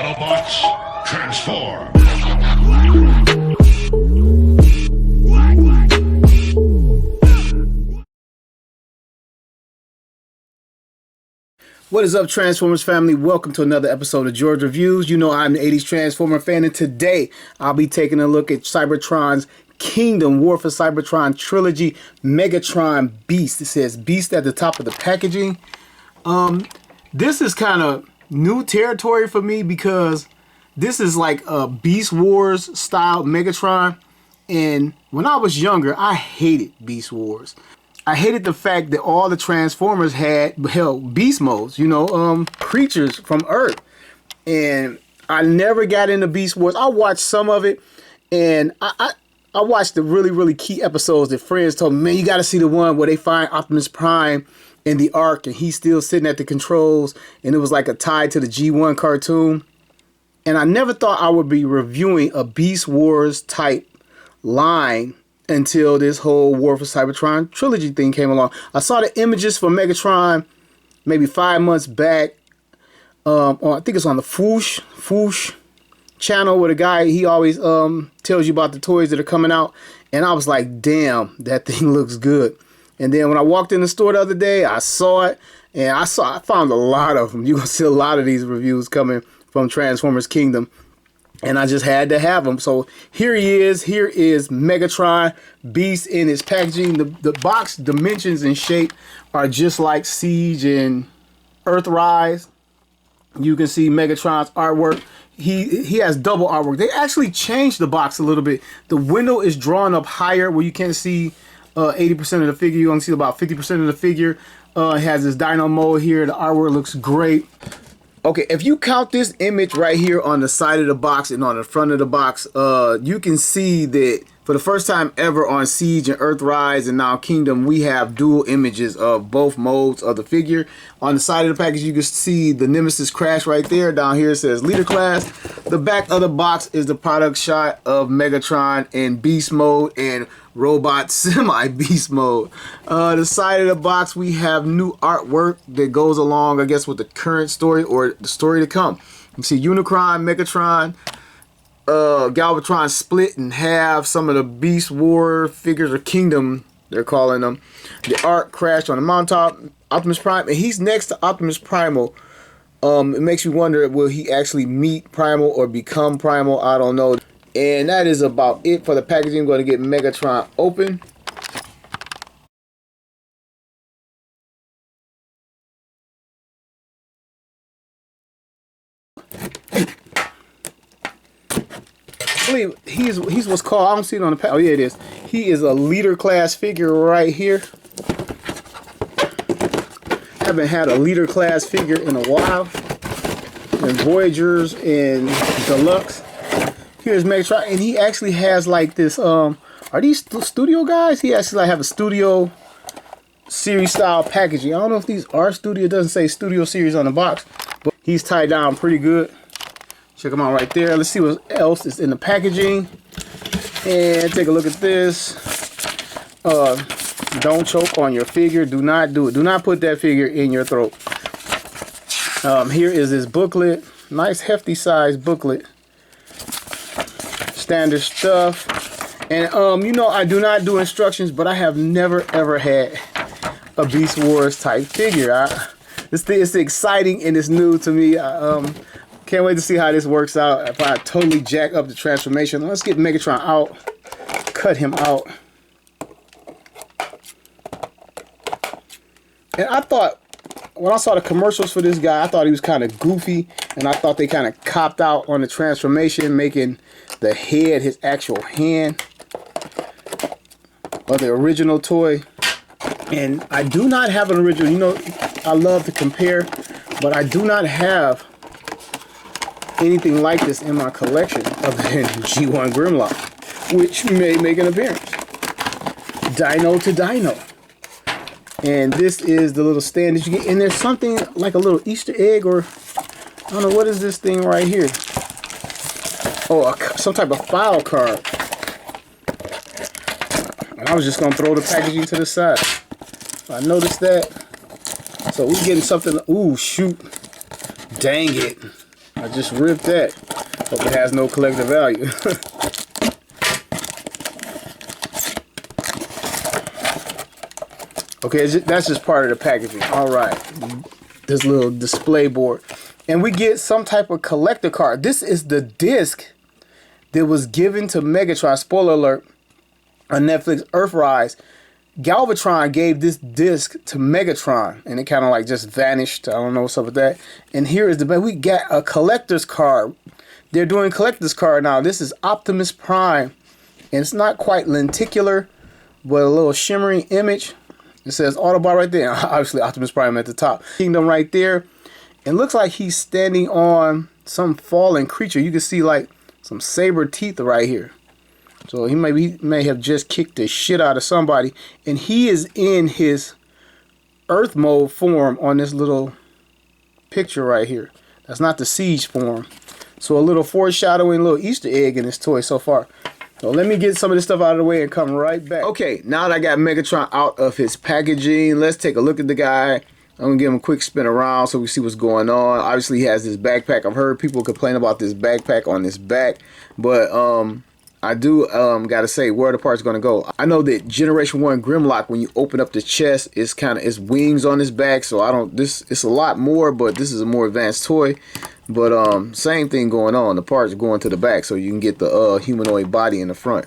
Autobots, transform! What is up, Transformers family? Welcome to another episode of George Reviews. You know I'm the 80s Transformer fan, and today I'll be taking a look at Cybertron's Kingdom War for Cybertron Trilogy Megatron Beast. It says Beast at the top of the packaging. This is kind of new territory for me because this is like a Beast Wars Style Megatron. And when I was younger, I hated Beast Wars. I hated the fact that all the Transformers had beast modes, creatures from Earth. And I never got into Beast Wars. I watched some of it, and I watched the really key episodes that friends told me, man, you got to see the one where they find Optimus Prime in the Ark, and he's still sitting at the controls, and it was like a tie to the G1 cartoon. And I never thought I would be reviewing a Beast Wars type line until this whole War for Cybertron trilogy thing came along. I saw the images for Megatron maybe 5 months back. I think it's on the Foosh channel, where the guy, he always tells you about the toys that are coming out. And I was like, damn, that thing looks good. And then when I walked in the store the other day, I saw it, and I found a lot of them. You're going to see a lot of these reviews coming from Transformers Kingdom. And I just had to have them. So here he is. Here is Megatron Beast in his packaging. The box dimensions and shape are just like Siege and Earthrise. You can see Megatron's artwork. He has double artwork. They actually changed the box a little bit. The window is drawn up higher where you can't see 80% of the figure. You only see about 50% of the figure. It has this Dino mode here. The artwork looks great. Okay, if you count this image right here on the side of the box and on the front of the box, you can see that for the first time ever on Siege and Earthrise and now Kingdom, we have dual images of both modes of the figure. On the side of the package, you can see the Nemesis crash right there. Down here it says Leader Class. The back of the box is the product shot of Megatron in Beast mode and Robot Semi-Beast mode. The side of the box, we have new artwork that goes along, I guess, with the current story or the story to come. You can see Unicron, Megatron, Galvatron split in half. Some of the Beast War figures, or Kingdom, they're calling them. The Ark crashed on the mountaintop. Optimus Prime, and he's next to Optimus Primal. It makes you wonder, will he actually meet Primal or become Primal? I don't know. And that is about it for the packaging. I'm going to get Megatron open. I believe he's what's called, I don't see it on the pack. Oh yeah, it is. He is a leader class figure right here. Haven't had a leader class figure in a while. And Voyagers and Deluxe. Here's Megatron, and he actually has like this. Are these studio guys? He actually like have a studio series style packaging. I don't know if these are studio. It doesn't say studio series on the box, but he's tied down pretty good. Check them out right there. Let's see what else is in the packaging. And take a look at this. Don't choke on your figure. Do not do it. Do not put that figure in your throat. Here is this booklet. Nice hefty size booklet. Standard stuff. And I do not do instructions, but I have never ever had a Beast Wars type figure. It's exciting and it's new to me. Can't wait to see how this works out. If I totally jack up the transformation. Let's get Megatron out. Cut him out. And I thought, when I saw the commercials for this guy, I thought he was kind of goofy. And I thought they kind of copped out on the transformation, making the head his actual hand of the original toy. And I do not have an original. I love to compare, but I do not have anything like this in my collection other than G1 Grimlock, which may make an appearance. Dino to Dino. And this is the little stand that you get. And there's something like a little Easter egg, or I don't know, what is this thing right here? Oh, some type of file card. And I was just going to throw the packaging to the side. I noticed that. So we're getting something. Ooh, shoot. Dang it. I just ripped that. Hope it has no collector value. Okay, that's just part of the packaging. All right, this little display board. And we get some type of collector card. This is the disc that was given to Megatron. Spoiler alert, on Netflix, Earthrise. Galvatron gave this disc to Megatron, and it kind of like just vanished. I don't know what's up with that. And here is we got a collector's card. They're doing collector's card now. This is Optimus Prime, and it's not quite lenticular, but a little shimmering image. It says Autobot right there. Obviously, Optimus Prime at the top. Kingdom right there. It looks like he's standing on some fallen creature. You can see like some saber teeth right here. So he may have just kicked the shit out of somebody. And he is in his Earth mode form on this little picture right here. That's not the Siege form. So a little foreshadowing, little Easter egg in this toy so far. So let me get some of this stuff out of the way and come right back. Okay, now that I got Megatron out of his packaging, let's take a look at the guy. I'm going to give him a quick spin around so we see what's going on. Obviously, he has this backpack. I've heard people complain about this backpack on his back. But I do got to say where the part's going to go. I know that Generation 1 Grimlock, when you open up the chest, it's wings on his back. So it's a lot more, but this is a more advanced toy. But same thing going on. The parts going to the back so you can get the humanoid body in the front.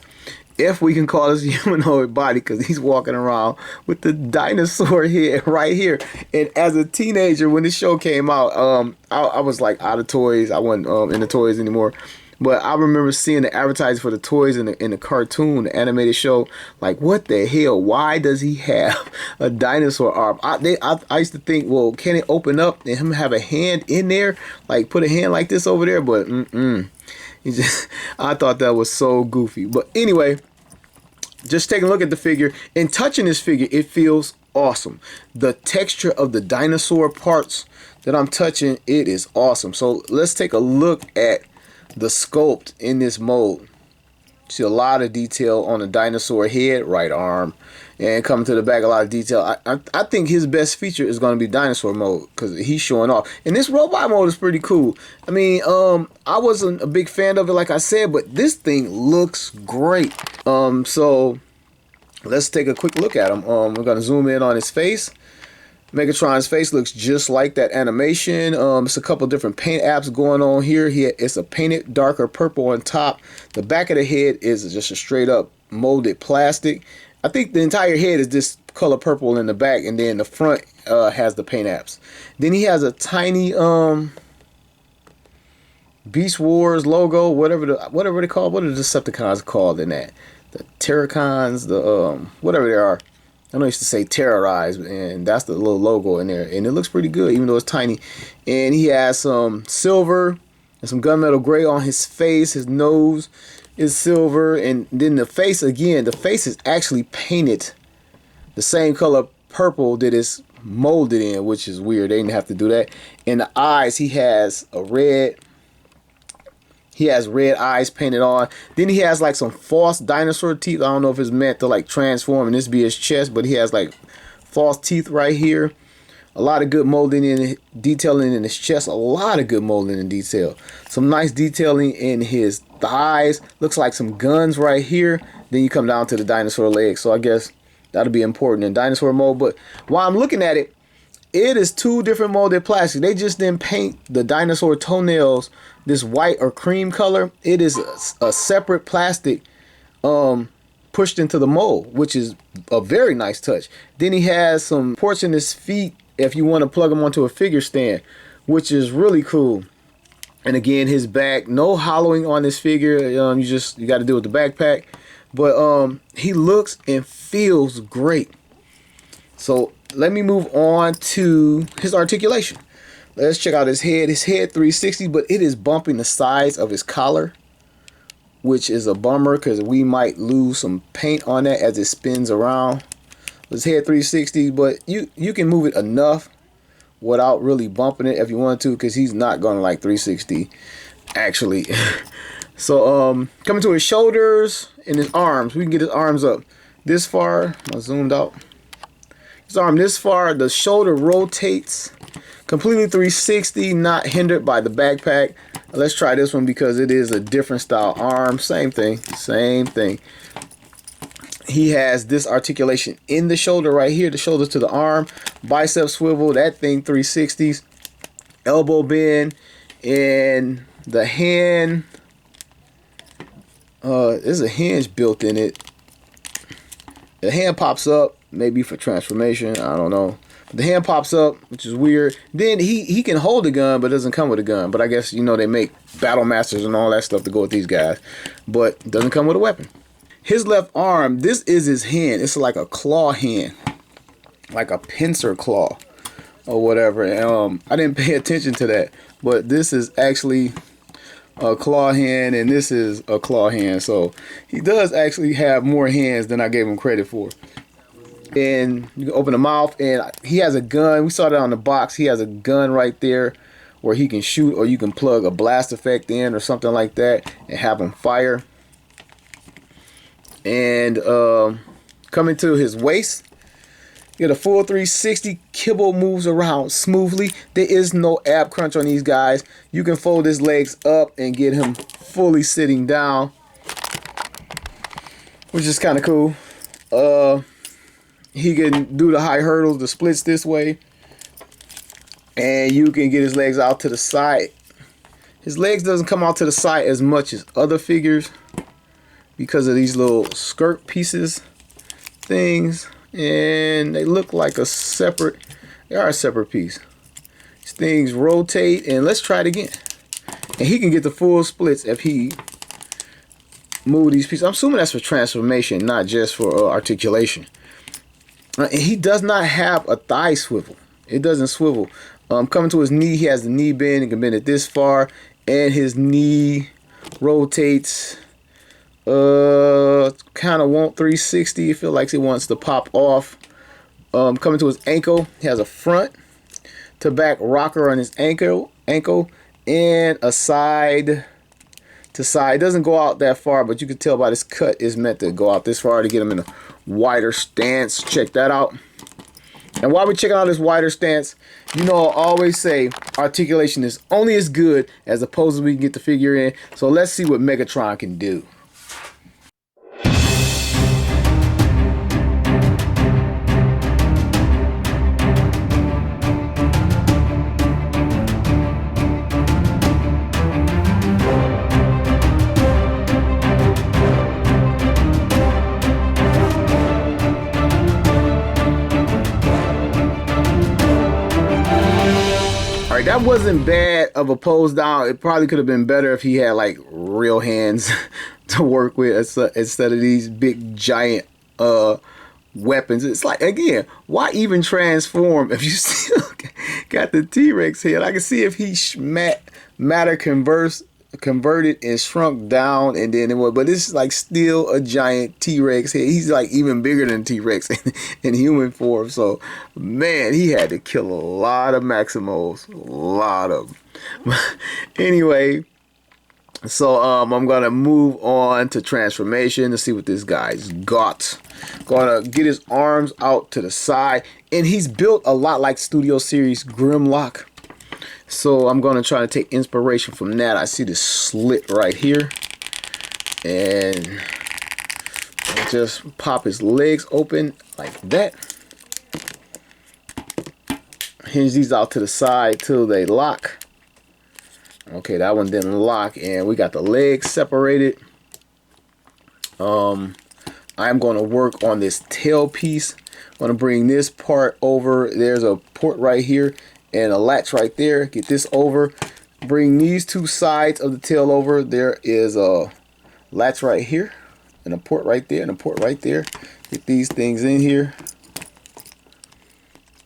If we can call this a humanoid body, because he's walking around with the dinosaur head right here. And as a teenager, when this show came out, I was like out of toys. I wasn't in the toys anymore. But I remember seeing the advertising for the toys in the cartoon, the animated show. Like, what the hell? Why does he have a dinosaur arm? I used to think, well, can it open up and him have a hand in there? Like, put a hand like this over there? But, I thought that was so goofy. But anyway, just taking a look at the figure and touching this figure, it feels awesome. The texture of the dinosaur parts that I'm touching, it is awesome. So let's take a look at the sculpt in this mold. See a lot of detail on the dinosaur head, right arm, and coming to the back, a lot of detail. I think his best feature is going to be dinosaur mode because he's showing off. And this robot mode is pretty cool. I mean, I wasn't a big fan of it, like I said, but this thing looks great. So let's take a quick look at him. We're going to zoom in on his face. Megatron's face looks just like that animation. It's a couple different paint apps going on here. It's a painted darker purple on top. The back of the head is just a straight up molded plastic. I think the entire head is this color purple in the back, and then the front has the paint apps. Then he has a tiny Beast Wars logo, whatever they call. What are the Decepticons called in that? The Terracons, the whatever they are. I know I used to say terrorize, and that's the little logo in there. And it looks pretty good, even though it's tiny. And he has some silver and some gunmetal gray on his face. His nose is silver. And then the face, again, the face is actually painted the same color purple that it's molded in, which is weird. They didn't have to do that. And the eyes, he has a red... He has red eyes painted on. Then he has like some false dinosaur teeth. I don't know if it's meant to like transform and this be his chest, but he has like false teeth right here. A lot of good molding and detailing in his chest. A lot of good molding and detail. Some nice detailing in his thighs. Looks like some guns right here. Then you come down to the dinosaur legs. So I guess that'll be important in dinosaur mode. But while I'm looking at it, it is two different molded plastic. They just didn't paint the dinosaur toenails this white or cream color. It is a separate plastic pushed into the mold, which is a very nice touch. Then he has some ports in his feet if you want to plug them onto a figure stand, which is really cool. And again, his back, no hollowing on this figure. You got to do with the backpack. But he looks and feels great. So let me move on to his articulation. Let's check out his head. His head 360, but it is bumping the size of his collar, which is a bummer because we might lose some paint on that as it spins around. His head 360, but you can move it enough without really bumping it if you want to, because he's not going to like 360 actually. So coming to his shoulders and his arms, we can get his arms up this far. I zoomed out. His arm this far, the shoulder rotates Completely 360, not hindered by the backpack. Let's try this one because it is a different style arm. Same thing, same thing. He has this articulation in the shoulder right here, the shoulder to the arm, bicep swivel, that thing 360s, elbow bend, and the hand, there's a hinge built in it. The hand pops up, maybe for transformation, I don't know. The hand pops up, which is weird. Then he can hold a gun, but it doesn't come with a gun. But I guess, you know, they make battle masters and all that stuff to go with these guys. But it doesn't come with a weapon. His left arm, this is his hand. It's like a claw hand. Like a pincer claw or whatever. I didn't pay attention to that. But this is actually a claw hand and this is a claw hand. So he does actually have more hands than I gave him credit for. And you can open the mouth and he has a gun. We saw that on the box. He has a gun right there where he can shoot, or you can plug a blast effect in or something like that and have him fire. And coming to his waist, you get a full 360. Kibble moves around smoothly. There is no ab crunch on these guys. You can fold his legs up and get him fully sitting down, which is kind of cool. He can do the high hurdles, the splits this way, and you can get his legs out to the side. His legs doesn't come out to the side as much as other figures because of these little skirt pieces things, and they look like a separate, they are a separate piece. These things rotate, and let's try it again. And he can get the full splits if he move these pieces. I'm assuming that's for transformation, not just for articulation. And he does not have a thigh swivel. It doesn't swivel. Coming to his knee, he has the knee bend. He can bend it this far, and his knee rotates. Kind of want 360. It feels like it wants to pop off. Coming to his ankle, he has a front to back rocker on his ankle, and a side to side. It doesn't go out that far, but you can tell by this cut is meant to go out this far to get him in a wider stance. Check that out. And while we're checking out this wider stance, you know, I always say articulation is only as good as opposed to we can get the figure in. So let's see what Megatron can do. That wasn't bad of a pose down. It probably could have been better if he had like real hands to work with instead of these big giant weapons. It's like, again, why even transform if you still got the T-Rex head? I can see if he matter converted and shrunk down and then it would, but it's like still a giant T-Rex head. He's like even bigger than T-Rex in human form. So man, he had to kill a lot of Maximals, a lot of them. Anyway, so I'm gonna move on to transformation to see what this guy's got. Gonna get his arms out to the side, and he's built a lot like Studio Series Grimlock. So I'm going to try to take inspiration from that. I see this slit right here. And just pop his legs open like that. Hinge these out to the side till they lock. Okay, that one didn't lock. And we got the legs separated. I'm going to work on this tail piece. I'm going to bring this part over. There's a port right here and a latch right there. Get this over. Bring these two sides of the tail over. There is a latch right here and a port right there and a port right there. Get these things in here.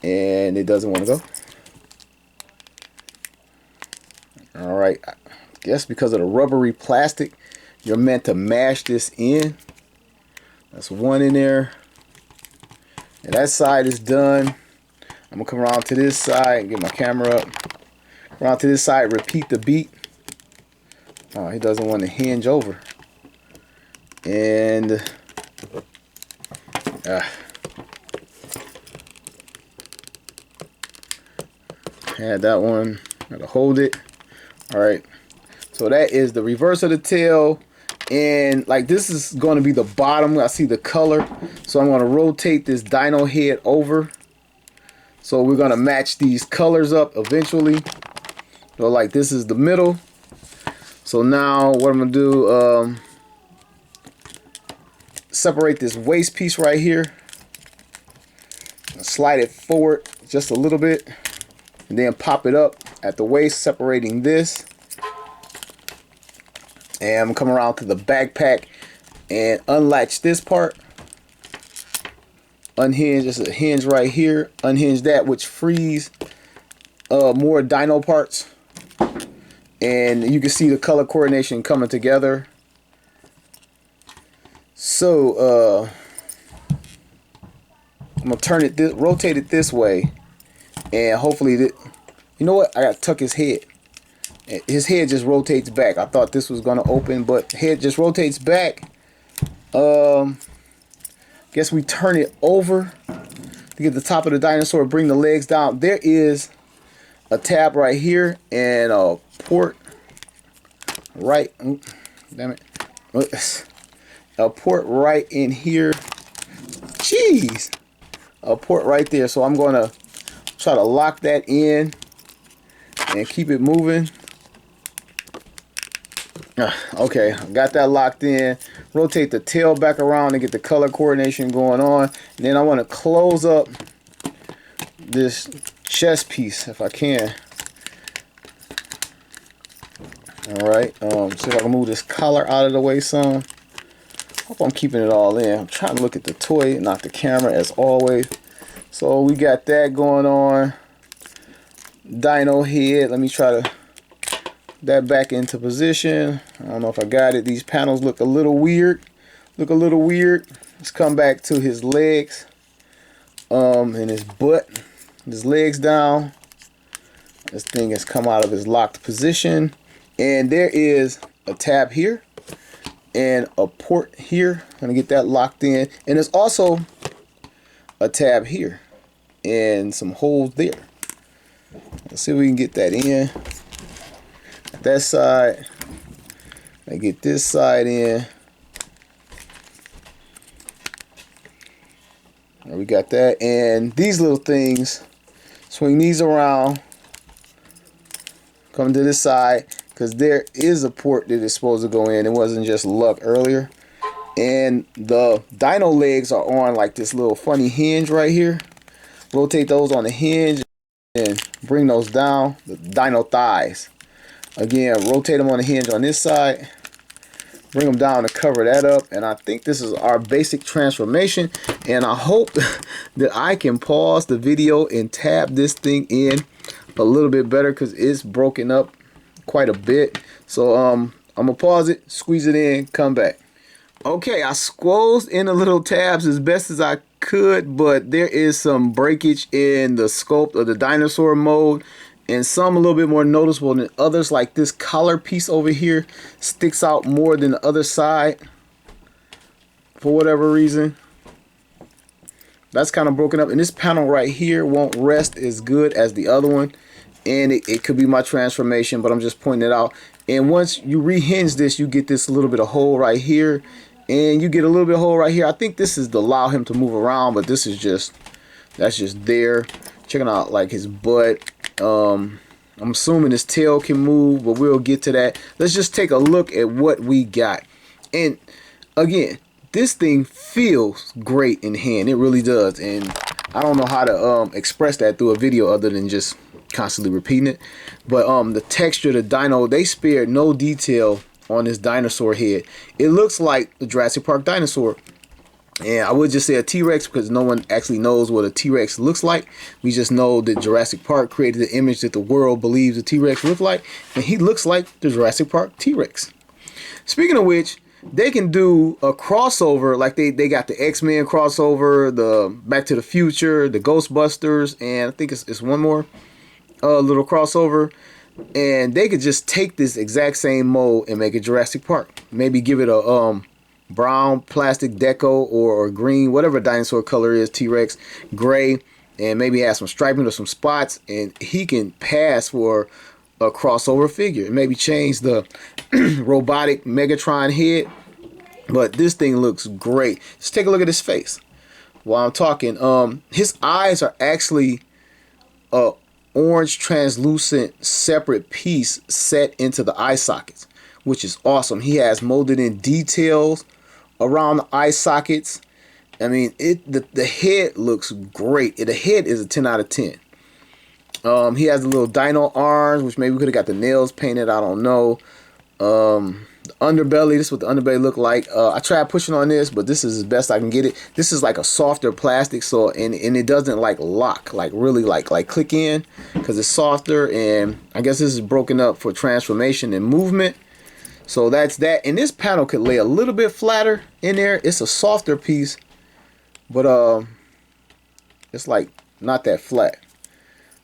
And it doesn't want to go. All right. I guess because of the rubbery plastic, you're meant to mash this in. That's one in there. And that side is done. I'm gonna come around to this side and get my camera up. Around to this side, repeat the beat. Oh, he doesn't want to hinge over. And Had that one. Gotta hold it. All right. So that is the reverse of the tail. And like this is going to be the bottom. I see the color. So I'm going to rotate this dino head over. So we're going to match these colors up eventually. So like this is the middle. So now what I'm going to do, separate this waist piece right here. Slide it forward just a little bit. And then pop it up at the waist, separating this. And I'm coming around to the backpack and unlatch this part. Unhinge, just a hinge right here. Unhinge that, which frees more dino parts. And you can see the color coordination coming together. So I'm gonna turn it, rotate it this way, and hopefully, you know what? I gotta tuck his head. His head just rotates back. I thought this was gonna open, but head just rotates back. Guess we turn it over to get the top of the dinosaur. Bring the legs down. There is a tab right here and a port right. Damn it! A port right in here. Jeez. A port right there. So I'm gonna try to lock that in and keep it moving. Okay, got that locked in. Rotate the tail back around and get the color coordination going on. And then I want to close up this chest piece if I can. Alright, see if I can move this collar out of the way some. Hope I'm keeping it all in. I'm trying to look at the toy, not the camera as always. So we got that going on. Dino head. Let me try to that back into position. I don't know if I got it. These panels look a little weird. Let's come back to his legs. And his butt. His legs down. This thing has come out of his locked position. And there is a tab here. And a port here. I'm going to get that locked in. And there's also a tab here. And some holes there. Let's see if we can get that in. That side. I get this side in. There we got that. And these little things, swing these around. Come to this side. Because there is a port that is supposed to go in. It wasn't just luck earlier. And the dino legs are on like this little funny hinge right here. Rotate those on the hinge and bring those down. The dino thighs. Again, rotate them on the hinge on this side. Bring them down to cover that up. And I think this is our basic transformation. And I hope that I can pause the video and tab this thing in a little bit better because it's broken up quite a bit. So I'm going to pause it, squeeze it in, come back. Okay, I squeezed in the little tabs as best as I could, but there is some breakage in the sculpt of the dinosaur mode. And some a little bit more noticeable than others, like this collar piece over here sticks out more than the other side for whatever reason. That's kind of broken up, and this panel right here won't rest as good as the other one, and it could be my transformation, but I'm just pointing it out. And once you rehinge this, you get this little bit of hole right here, and you get a little bit of hole right here. I think this is to allow him to move around, but this is just, that's just there. Checking out like his butt. I'm assuming his tail can move, but we'll get to that. Let's just take a look at what we got. And again, this thing feels great in hand. It really does. And I don't know how to express that through a video other than just constantly repeating it. But the texture of the dino, they spared no detail on this dinosaur head. It looks like the Jurassic Park dinosaur. And I would just say a T-Rex because no one actually knows what a T-Rex looks like. We just know that Jurassic Park created the image that the world believes a T-Rex looked like. And he looks like the Jurassic Park T-Rex. Speaking of which, they can do a crossover like they got the X-Men crossover, the Back to the Future, the Ghostbusters, and I think it's one more little crossover. And they could just take this exact same mold and make it Jurassic Park. Maybe give it a brown plastic deco or green, whatever dinosaur color is, T-Rex, gray, and maybe have some striping or some spots, and he can pass for a crossover figure. Maybe change the robotic Megatron head. But this thing looks great. Just take a look at his face while I'm talking. His eyes are actually a orange translucent separate piece set into the eye sockets, which is awesome. He has molded in details around the eye sockets. I mean, the head looks great. The head is a 10 out of 10. He has the little Dino arms, which maybe we could have got the nails painted. I don't know. The underbelly, this is what the underbelly look like. I tried pushing on this, but this is as best I can get it. This is like a softer plastic, so and it doesn't like lock, like really like click in, because it's softer. And I guess this is broken up for transformation and movement. So that's that. And this panel could lay a little bit flatter in there. It's a softer piece, but it's like not that flat.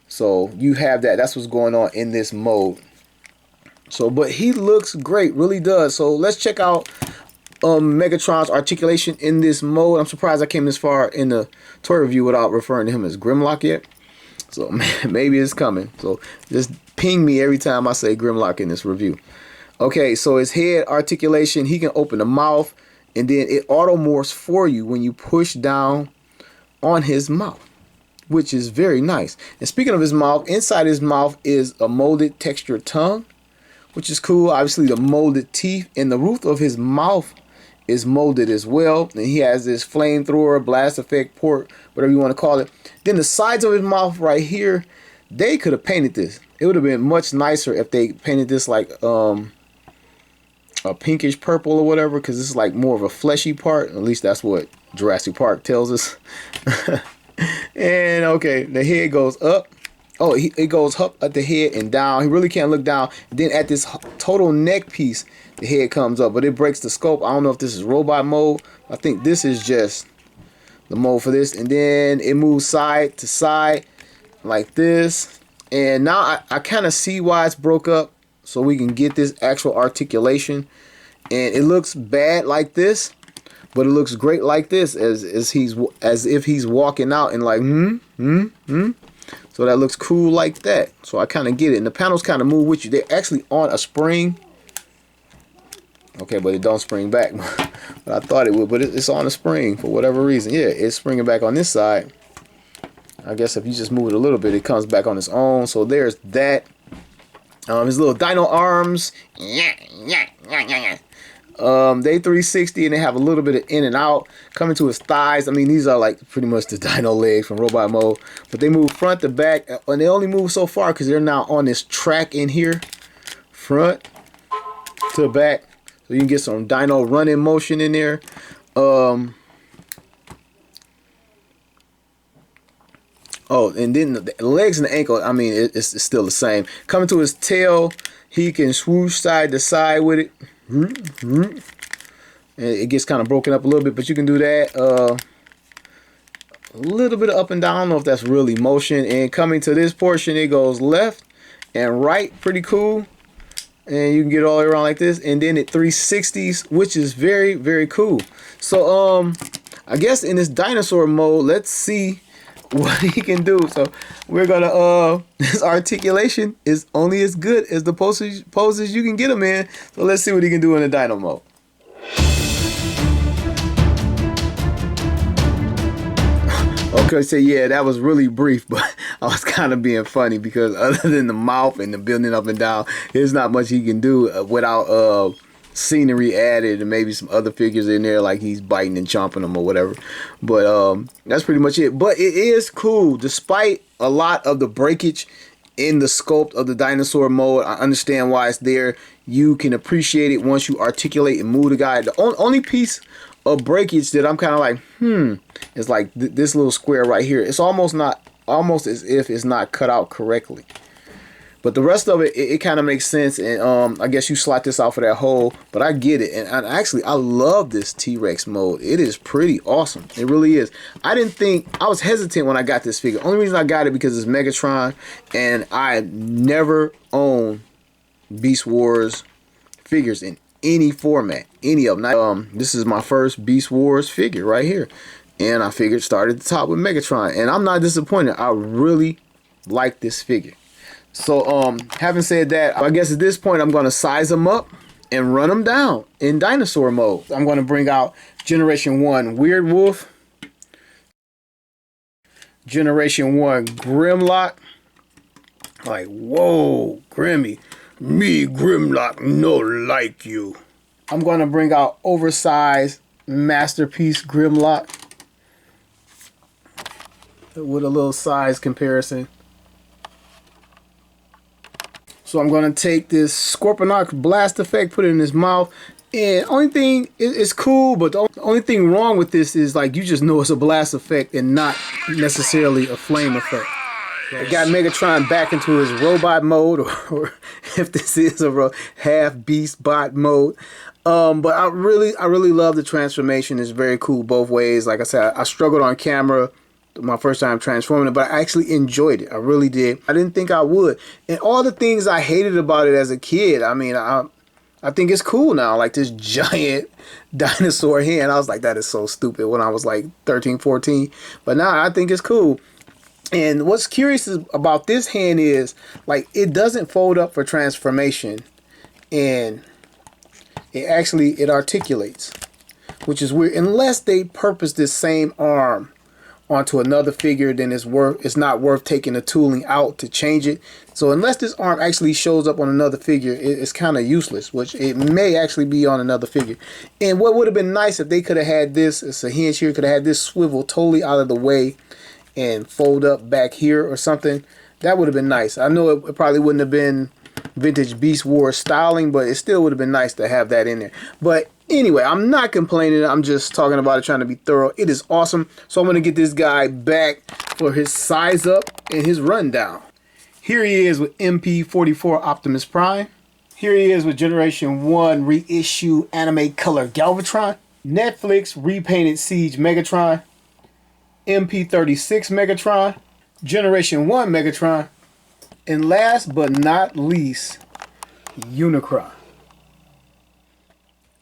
So you have that. That's what's going on in this mode. So, but he looks great, really does. So let's check out Megatron's articulation in this mode. I'm surprised I came this far in the toy review without referring to him as Grimlock yet. So maybe it's coming. So just ping me every time I say Grimlock in this review. Okay, so his head articulation, he can open the mouth, and then it auto-morphs for you when you push down on his mouth, which is very nice. And speaking of his mouth, inside his mouth is a molded textured tongue, which is cool. Obviously the molded teeth, and the roof of his mouth is molded as well. And he has this flamethrower, blast effect port, whatever you want to call it. Then the sides of his mouth right here, they could have painted this. It would have been much nicer if they painted this like a pinkish purple or whatever, because this is like more of a fleshy part. At least that's what Jurassic Park tells us. And okay, the head goes up. Oh, it goes up at the head and down. He really can't look down. And then at this total neck piece, the head comes up, but it breaks the scope. I don't know if this is robot mode. I think this is just the mode for this. And then it moves side to side like this. And now I kind of see why it's broke up, so we can get this actual articulation. And it looks bad like this, but it looks great like this, as if he's walking out and like So that looks cool like that. So I kind of get it. And the panels kind of move with you. They're actually on a spring. Okay, but it don't spring back. But I thought it would. But it's on a spring for whatever reason. Yeah, it's springing back on this side. I guess if you just move it a little bit, it comes back on its own. So there's that. His little Dino arms. They 360, and they have a little bit of in and out coming to his thighs. I mean, these are like pretty much the Dino legs from robot mode, but they move front to back, and they only move so far because they're now on this track in here, front to back, so you can get some Dino running motion in there. Oh, and then the legs and the ankle, I mean, it's still the same. Coming to his tail, he can swoosh side to side with it. And it gets kind of broken up a little bit, but you can do that. A little bit of up and down. I don't know if that's really motion. And coming to this portion, it goes left and right. Pretty cool. And you can get all the way around like this. And then it 360s, which is very, very cool. So, I guess in this dinosaur mode, let's see what he can do. So we're gonna his articulation is only as good as the poses you can get him in. So let's see what he can do in the Dino mode. Okay, so yeah, that was really brief, but I was kind of being funny because other than the mouth and the building up and down, there's not much he can do without scenery added and maybe some other figures in there like he's biting and chomping them or whatever. But that's pretty much it. But it is cool despite a lot of the breakage in the sculpt of the dinosaur mode. I understand why it's there. You can appreciate it once you articulate and move the guy. The only piece of breakage that I'm kind of like is like this little square right here. It's almost as if it's not cut out correctly. But the rest of it, it kind of makes sense, and I guess you slot this out for that hole, but I get it. And actually, I love this T-Rex mode. It is pretty awesome. It really is. I was hesitant when I got this figure. Only reason I got it because it's Megatron, and I never own Beast Wars figures in any format, any of them. This is my first Beast Wars figure right here. And I figured start at the top with Megatron. And I'm not disappointed. I really like this figure. So having said that, I guess at this point I'm going to size him up and run him down in dinosaur mode. I'm going to bring out Generation 1 Weird Wolf, Generation 1 Grimlock. Like, whoa, Grimmy. Me, Grimlock, no like you. I'm going to bring out oversized Masterpiece Grimlock with a little size comparison. So I'm going to take this Scorponok blast effect, put it in his mouth. And only thing, it's cool, but the only thing wrong with this is like you just know it's a blast effect and not necessarily a flame effect. I got Megatron back into his robot mode, or if this is a half beast bot mode. But I really love the transformation. It's very cool both ways. Like I said, I struggled on camera my first time transforming it, but I actually enjoyed it. I really did. I didn't think I would. And all the things I hated about it as a kid, I mean, I think it's cool now. Like this giant dinosaur hand. I was like, that is so stupid when I was like 13, 14. But now I think it's cool. And what's curious about this hand is like it doesn't fold up for transformation, and it articulates, which is weird. Unless they purpose this same arm onto another figure, then it's not worth taking the tooling out to change it. So unless this arm actually shows up on another figure, it's kind of useless, which it may actually be on another figure. And what would have been nice if they could have had this, it's a hinge here, could have had this swivel totally out of the way and fold up back here or something. That would have been nice. I know it probably wouldn't have been vintage Beast Wars styling, but it still would have been nice to have that in there. But anyway, I'm not complaining. I'm just talking about it, trying to be thorough. It is awesome. So I'm going to get this guy back for his size up and his rundown. Here he is with MP44 Optimus Prime. Here he is with Generation 1 reissue anime color Galvatron. Netflix repainted Siege Megatron. MP36 Megatron. Generation 1 Megatron. And last but not least, Unicron.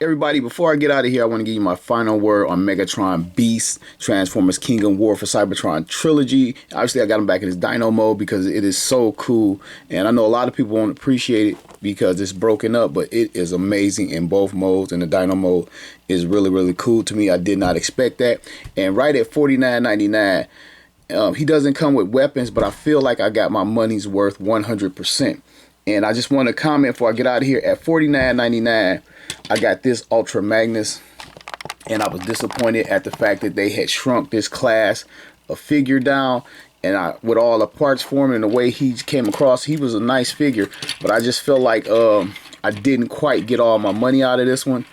Everybody, before I get out of here, I want to give you my final word on Megatron Beast Transformers Kingdom War for Cybertron Trilogy. Obviously, I got him back in his Dino mode because it is so cool. And I know a lot of people won't appreciate it because it's broken up, but it is amazing in both modes. And the Dino mode is really cool to me. I did not expect that. And right at $49.99, he doesn't come with weapons, but I feel like I got my money's worth 100%. And I just want to comment before I get out of here. At $49.99, I got this Ultra Magnus, and I was disappointed at the fact that they had shrunk this class of figure down. And with all the parts for him and the way he came across, he was a nice figure. But I just felt like I didn't quite get all my money out of this one.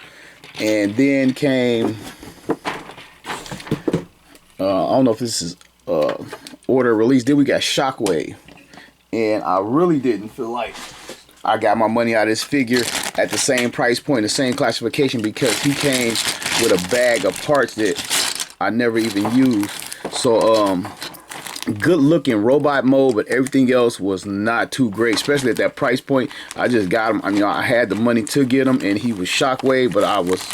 And then came, I don't know if this is order release. Then we got Shockwave. And I really didn't feel like I got my money out of this figure at the same price point, the same classification, because he came with a bag of parts that I never even used. So good looking robot mode, but everything else was not too great, especially at that price point. I just got him. I mean, I had the money to get him, and he was Shockwave, but I was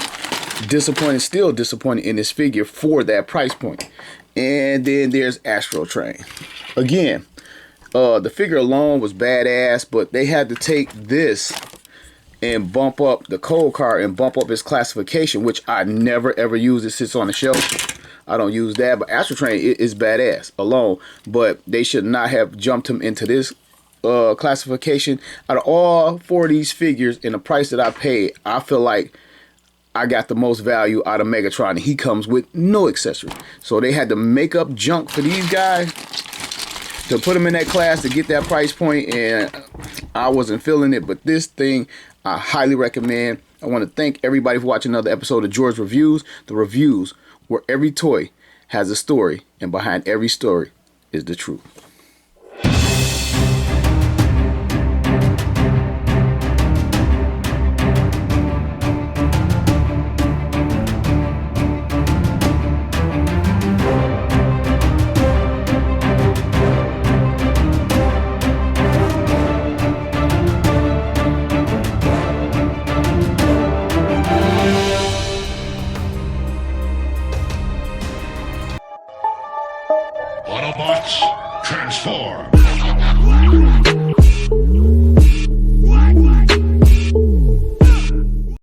disappointed, still disappointed in this figure for that price point. And then there's Astro Train. Again, the figure alone was badass, but they had to take this and bump up the code card and bump up its classification, which I never ever use. It sits on the shelf. I don't use that, but Astro Train is badass alone, but they should not have jumped him into this classification. Out of all four of these figures and the price that I paid, I feel like I got the most value out of Megatron, and he comes with no accessory. So they had to make up junk for these guys to put them in that class to get that price point, and I wasn't feeling it. But this thing I highly recommend. I want to thank everybody for watching another episode of George Reviews. The reviews where every toy has a story, and behind every story is the truth.